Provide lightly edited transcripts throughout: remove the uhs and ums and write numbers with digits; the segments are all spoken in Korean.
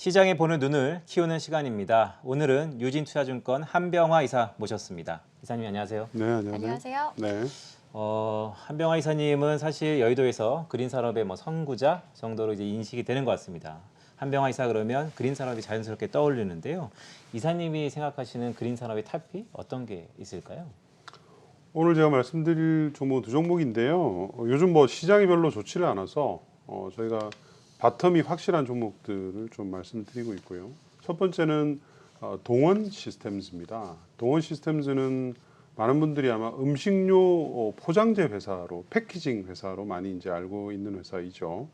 시장에 보는 눈을 키우는 시간입니다. 오늘은 유진투자증권 한병화 이사 모셨습니다. 이사님 안녕하세요. 네, 안녕하세요. 안녕하세요. 네. 한병화 이사님은 사실 여의도에서 그린 산업의 선구자 정도로 이제 인식이 되는 것 같습니다. 한병화 이사 그러면 그린 산업이 자연스럽게 떠올리는데요. 이사님이 생각하시는 그린 산업의 탈피 어떤 게 있을까요? 오늘 제가 말씀드릴 종목 두 종목인데요. 요즘 시장이 별로 좋지를 않아서 저희가 바텀이 확실한 종목들을 좀 말씀드리고 있고요. 첫 번째는 동원 시스템즈입니다. 동원 시스템즈는 많은 분들이 아마 음식료 포장재 회사로 패키징 회사로 많이 이제 알고 있는 회사이죠.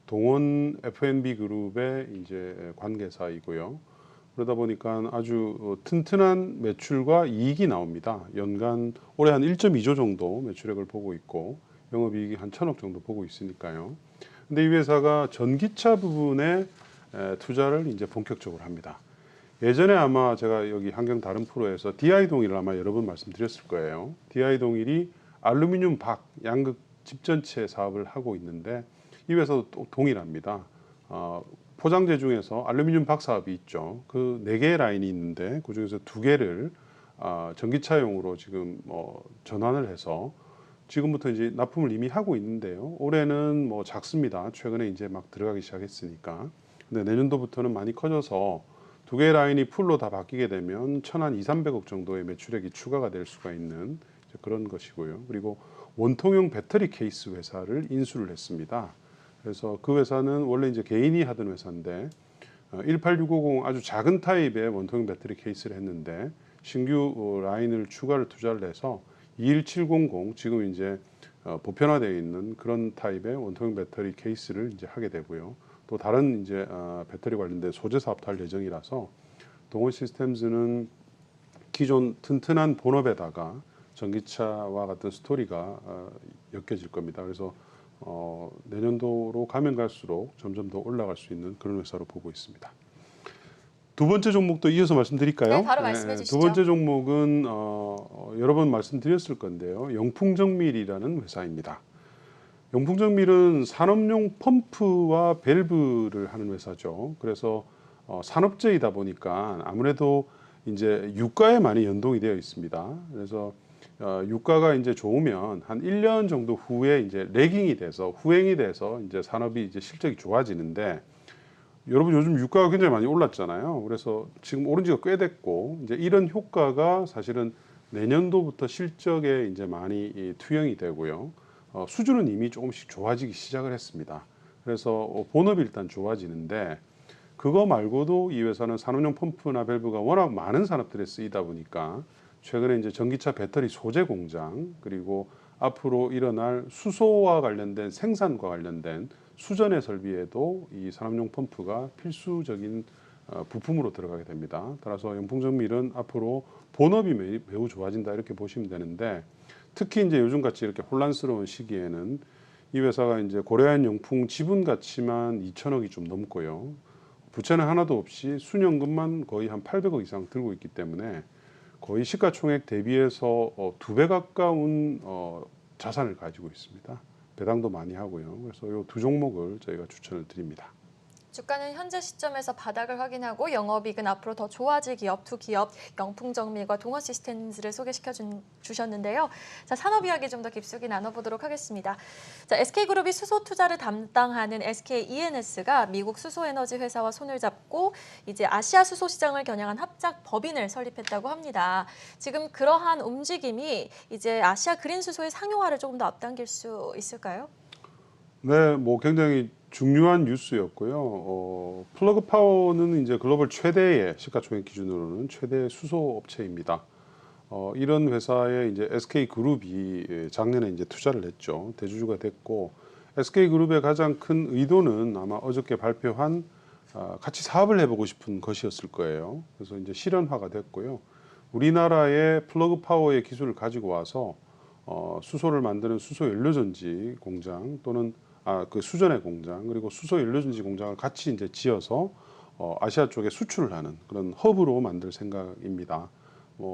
동원 F&B 그룹의 이제 관계사이고요. 그러다 보니까 아주 튼튼한 매출과 이익이 나옵니다. 연간 올해 한 1.2조 정도 매출액을 보고 있고 영업이익이 한 1,000억 정도 보고 있으니까요. 근데 이 회사가 전기차 부분에 투자를 이제 본격적으로 합니다. 예전에 아마 제가 여기 환경 다른 프로에서 DI 동일을 아마 여러 번 말씀드렸을 거예요. DI 동일이 알루미늄 박 양극 집전체 사업을 하고 있는데 이 회사도 또 동일합니다. 포장재 중에서 알루미늄 박 사업이 있죠. 그 4개의 라인이 있는데 그 중에서 2개를 전기차용으로 지금 전환을 해서 지금부터 이제 납품을 이미 하고 있는데요. 올해는 작습니다. 최근에 이제 막 들어가기 시작했으니까. 근데 내년도부터는 많이 커져서 2개의 라인이 풀로 다 바뀌게 되면 1,200~300억 정도의 매출액이 추가가 될 수가 있는 그런 것이고요. 그리고 원통형 배터리 케이스 회사를 인수를 했습니다. 그래서 그 회사는 원래 이제 개인이 하던 회사인데 18650 아주 작은 타입의 원통형 배터리 케이스를 했는데 신규 라인을 추가를 투자를 해서 21700 지금 이제 보편화되어 있는 그런 타입의 원통형 배터리 케이스를 이제 하게 되고요. 또 다른 이제 배터리 관련된 소재 사업도 할 예정이라서 동원 시스템즈는 기존 튼튼한 본업에다가 전기차와 같은 스토리가 엮여질 겁니다. 그래서 내년도로 가면 갈수록 점점 더 올라갈 수 있는 그런 회사로 보고 있습니다. 두 번째 종목도 이어서 말씀드릴까요? 네, 바로 말씀해 주시죠. 두 번째 종목은 여러 번 말씀드렸을 건데요. 영풍정밀이라는 회사입니다. 영풍정밀은 산업용 펌프와 밸브를 하는 회사죠. 그래서 산업재이다 보니까 아무래도 이제 유가에 많이 연동이 되어 있습니다. 그래서 유가가 이제 좋으면 한 1년 정도 후에 이제 레깅이 돼서 후행이 돼서 이제 산업이 이제 실적이 좋아지는데 여러분 요즘 유가가 굉장히 많이 올랐잖아요. 그래서 지금 오른 지가 꽤 됐고 이제 이런 효과가 사실은 내년도부터 실적에 이제 많이 투영이 되고요. 수주는 이미 조금씩 좋아지기 시작을 했습니다. 그래서 본업이 일단 좋아지는데 그거 말고도 이 회사는 산업용 펌프나 밸브가 워낙 많은 산업들에 쓰이다 보니까 최근에 이제 전기차 배터리 소재 공장 그리고 앞으로 일어날 수소와 관련된 생산과 관련된 수전의 설비에도 이 산업용 펌프가 필수적인 부품으로 들어가게 됩니다. 따라서 영풍정밀은 앞으로 본업이 매우 좋아진다 이렇게 보시면 되는데 특히 이제 요즘같이 이렇게 혼란스러운 시기에는 이 회사가 이제 고려한 영풍 지분 가치만 2천억이 좀 넘고요. 부채는 하나도 없이 순연금만 거의 한 800억 이상 들고 있기 때문에 거의 시가총액 대비해서 2배 가까운 자산을 가지고 있습니다. 배당도 많이 하고요. 그래서 이 두 종목을 저희가 추천을 드립니다. 주가는 현재 시점에서 바닥을 확인하고 영업이익은 앞으로 더 좋아질 기업, 두 기업 영풍정밀과 동원 시스템즈를 소개시켜 주셨는데요. 자, 산업 이야기 좀 더 깊숙이 나눠보도록 하겠습니다. 자, SK그룹이 수소 투자를 담당하는 SKENS가 미국 수소에너지 회사와 손을 잡고 이제 아시아 수소 시장을 겨냥한 합작 법인을 설립했다고 합니다. 지금 그러한 움직임이 이제 아시아 그린 수소의 상용화를 조금 더 앞당길 수 있을까요? 네, 굉장히 중요한 뉴스였고요. 플러그 파워는 이제 글로벌 최대의 시가총액 기준으로는 최대 수소 업체입니다. 이런 회사에 이제 SK그룹이 작년에 이제 투자를 했죠. 대주주가 됐고 SK그룹의 가장 큰 의도는 아마 어저께 발표한 같이 사업을 해보고 싶은 것이었을 거예요. 그래서 이제 실현화가 됐고요. 우리나라의 플러그 파워의 기술을 가지고 와서 수소를 만드는 수소 연료전지 공장 또는 그 수전의 공장 그리고 수소 연료전지 공장을 같이 이제 지어서 아시아 쪽에 수출을 하는 그런 허브로 만들 생각입니다.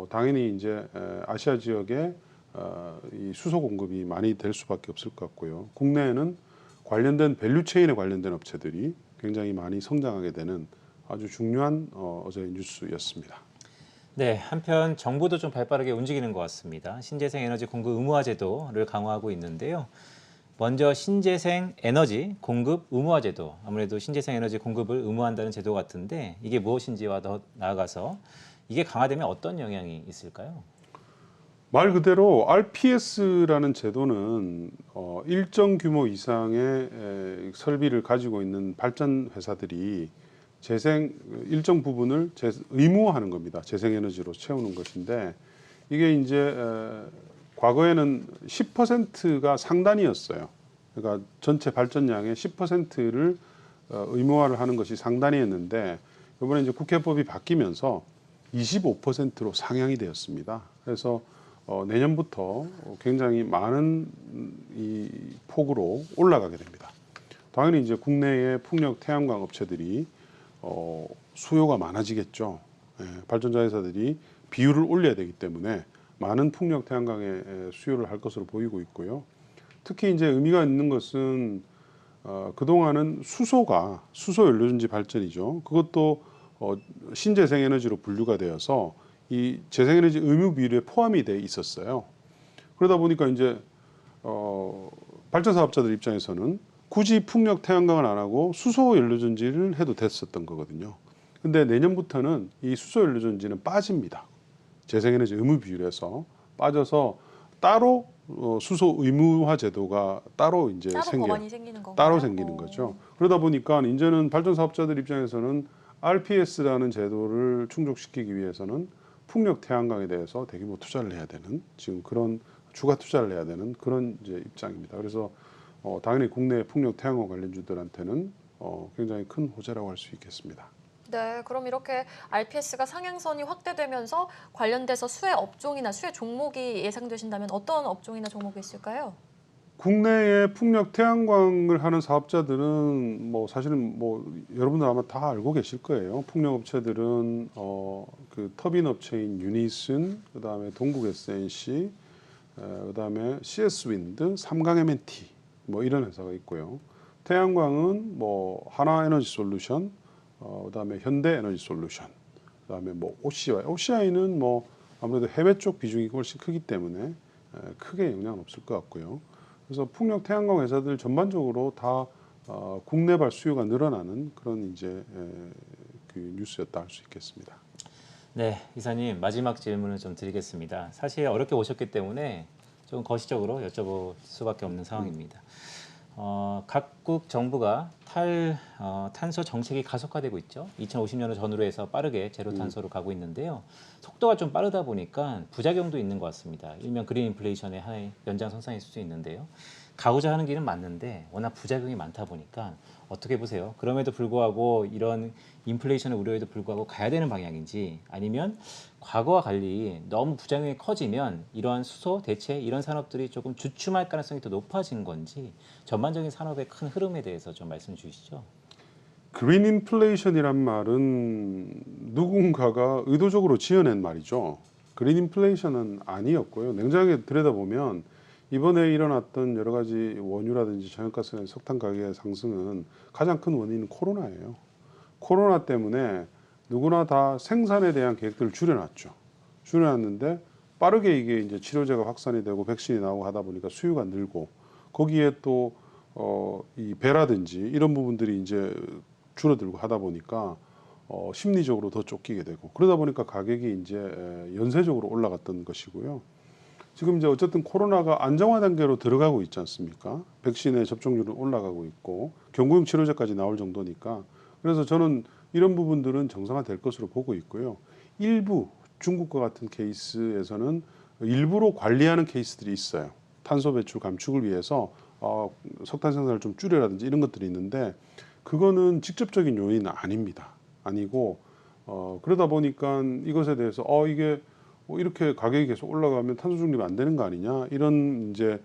당연히 이제 아시아 지역에 이 수소 공급이 많이 될 수밖에 없을 것 같고요. 국내에는 관련된 밸류체인에 관련된 업체들이 굉장히 많이 성장하게 되는 아주 중요한 어제 뉴스였습니다. 네, 한편 정부도 좀 발빠르게 움직이는 것 같습니다. 신재생 에너지 공급 의무화 제도를 강화하고 있는데요. 먼저 신재생 에너지 공급 의무화 제도, 아무래도 신재생 에너지 공급을 의무화한다는 제도 같은데 이게 무엇인지와 더 나아가서 이게 강화되면 어떤 영향이 있을까요? 말 그대로 RPS라는 제도는 일정 규모 이상의 설비를 가지고 있는 발전 회사들이 일정 부분을 의무화하는 겁니다. 재생에너지로 채우는 것인데 이게 이제 과거에는 10%가 상단이었어요. 그러니까 전체 발전량의 10%를 의무화를 하는 것이 상단이었는데 이번에 이제 국회법이 바뀌면서 25%로 상향이 되었습니다. 그래서 내년부터 굉장히 많은 이 폭으로 올라가게 됩니다. 당연히 이제 국내의 풍력 태양광 업체들이 수요가 많아지겠죠. 발전자 회사들이 비율을 올려야 되기 때문에 많은 풍력 태양광의 수요를 할 것으로 보이고 있고요. 특히 이제 의미가 있는 것은 그동안은 수소 연료전지 발전이죠. 그것도 신재생 에너지로 분류가 되어서 이 재생에너지 의무 비율에 포함이 돼 있었어요. 그러다 보니까 이제 발전 사업자들 입장에서는 굳이 풍력 태양광을 안 하고 수소 연료전지를 해도 됐었던 거거든요. 근데 내년부터는 이 수소 연료전지는 빠집니다. 재생에너지 의무 비율에서 빠져서 따로 수소 의무화 제도가 따로 이제 법안이 생기는 건가요? 따로 생기는 거죠. 그러다 보니까 이제는 발전 사업자들 입장에서는 RPS라는 제도를 충족시키기 위해서는 풍력 태양광에 대해서 대규모 투자를 해야 되는 지금 그런 추가 투자를 해야 되는 그런 이제 입장입니다. 그래서 당연히 국내 풍력 태양광 관련주들한테는 굉장히 큰 호재라고 할 수 있겠습니다. 네, 그럼 이렇게 RPS가 상향선이 확대되면서 관련돼서 수혜 업종이나 수혜 종목이 예상되신다면 어떤 업종이나 종목이 있을까요? 국내의 풍력 태양광을 하는 사업자들은 사실은 여러분들 아마 다 알고 계실 거예요. 풍력 업체들은 그 터빈 업체인 유니슨, 그다음에 동국 SNC, 그다음에 CS 윈드, 삼강 M&T 이런 회사가 있고요. 태양광은 하나 에너지 솔루션, 그다음에 현대 에너지 솔루션, 그다음에 OCI는 아무래도 해외 쪽 비중이 훨씬 크기 때문에 크게 영향은 없을 것 같고요. 그래서 풍력 태양광 회사들 전반적으로 다 국내발 수요가 늘어나는 그런 이제 그 뉴스였다 할 수 있겠습니다. 네, 이사님 마지막 질문을 좀 드리겠습니다. 사실 어렵게 오셨기 때문에 좀 거시적으로 여쭤볼 수밖에 없는 상황입니다. 각국 정부가 탄소 정책이 가속화되고 있죠. 2050년을 전후로 해서 빠르게 제로 탄소로 가고 있는데요. 속도가 좀 빠르다 보니까 부작용도 있는 것 같습니다. 일명 그린 인플레이션의 하나의 연장선상일 수도 있는데요. 가고자 하는 길은 맞는데 워낙 부작용이 많다 보니까 어떻게 보세요? 그럼에도 불구하고 이런 인플레이션의 우려에도 불구하고 가야 되는 방향인지 아니면 과거와 달리 너무 부작용이 커지면 이러한 수소, 대체 이런 산업들이 조금 주춤할 가능성이 더 높아진 건지 전반적인 산업의 큰 흐름에 대해서 좀 말씀 주시죠. 그린 인플레이션이란 말은 누군가가 의도적으로 지어낸 말이죠. 그린 인플레이션은 아니었고요. 냉정하게 들여다보면 이번에 일어났던 여러 가지 원유라든지 천연가스, 석탄 가격의 상승은 가장 큰 원인은 코로나예요. 코로나 때문에 누구나 다 생산에 대한 계획들을 줄여놨죠. 줄여놨는데 빠르게 이게 이제 치료제가 확산이 되고 백신이 나오고 하다 보니까 수요가 늘고 거기에 또 이 배라든지 이런 부분들이 이제 줄어들고 하다 보니까 심리적으로 더 쫓기게 되고 그러다 보니까 가격이 이제 연쇄적으로 올라갔던 것이고요. 지금 이제 어쨌든 코로나가 안정화 단계로 들어가고 있지 않습니까? 백신의 접종률은 올라가고 있고 경구용 치료제까지 나올 정도니까 그래서 저는 이런 부분들은 정상화될 것으로 보고 있고요. 일부 중국과 같은 케이스에서는 일부러 관리하는 케이스들이 있어요. 탄소 배출 감축을 위해서 석탄 생산을 좀 줄여라든지 이런 것들이 있는데 그거는 직접적인 요인은 아닙니다. 아니고 그러다 보니까 이것에 대해서 이게 이렇게 가격이 계속 올라가면 탄소 중립 안 되는 거 아니냐 이런 이제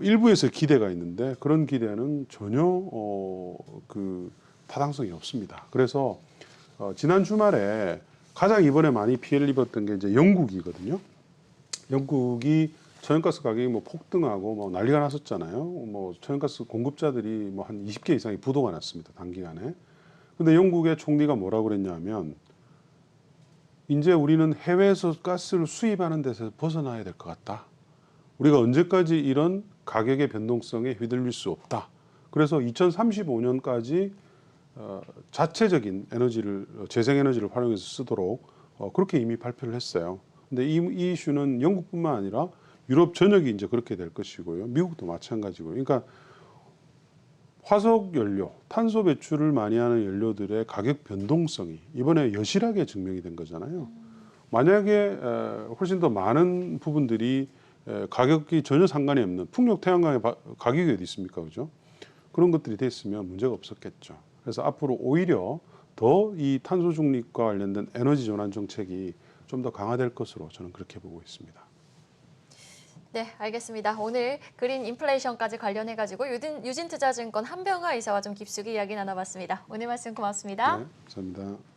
일부에서 기대가 있는데 그런 기대는 전혀 그 타당성이 없습니다. 그래서 지난 주말에 가장 이번에 많이 피해를 입었던 게 이제 영국이거든요. 영국이 천연가스 가격이 폭등하고 난리가 났었잖아요. 천연가스 공급자들이 한 20개 이상이 부도가 났습니다. 단기간에. 근데 영국의 총리가 뭐라고 그랬냐면 이제 우리는 해외에서 가스를 수입하는 데서 벗어나야 될 것 같다. 우리가 언제까지 이런 가격의 변동성에 휘둘릴 수 없다. 그래서 2035년까지 자체적인 에너지를 재생에너지를 활용해서 쓰도록 그렇게 이미 발표를 했어요. 근데 이 이슈는 영국뿐만 아니라 유럽 전역이 이제 그렇게 될 것이고요. 미국도 마찬가지고요. 그러니까 화석 연료, 탄소 배출을 많이 하는 연료들의 가격 변동성이 이번에 여실하게 증명이 된 거잖아요. 만약에 훨씬 더 많은 부분들이 가격이 전혀 상관이 없는 풍력 태양광의 가격이 어디 있습니까, 그죠? 그런 것들이 됐으면 문제가 없었겠죠. 그래서 앞으로 오히려 더 이 탄소 중립과 관련된 에너지 전환 정책이 좀 더 강화될 것으로 저는 그렇게 보고 있습니다. 네, 알겠습니다. 오늘 그린 인플레이션까지 관련해가지고 유진투자증권 한병화 이사와 좀 깊숙이 이야기 나눠봤습니다. 오늘 말씀 고맙습니다. 네, 감사합니다.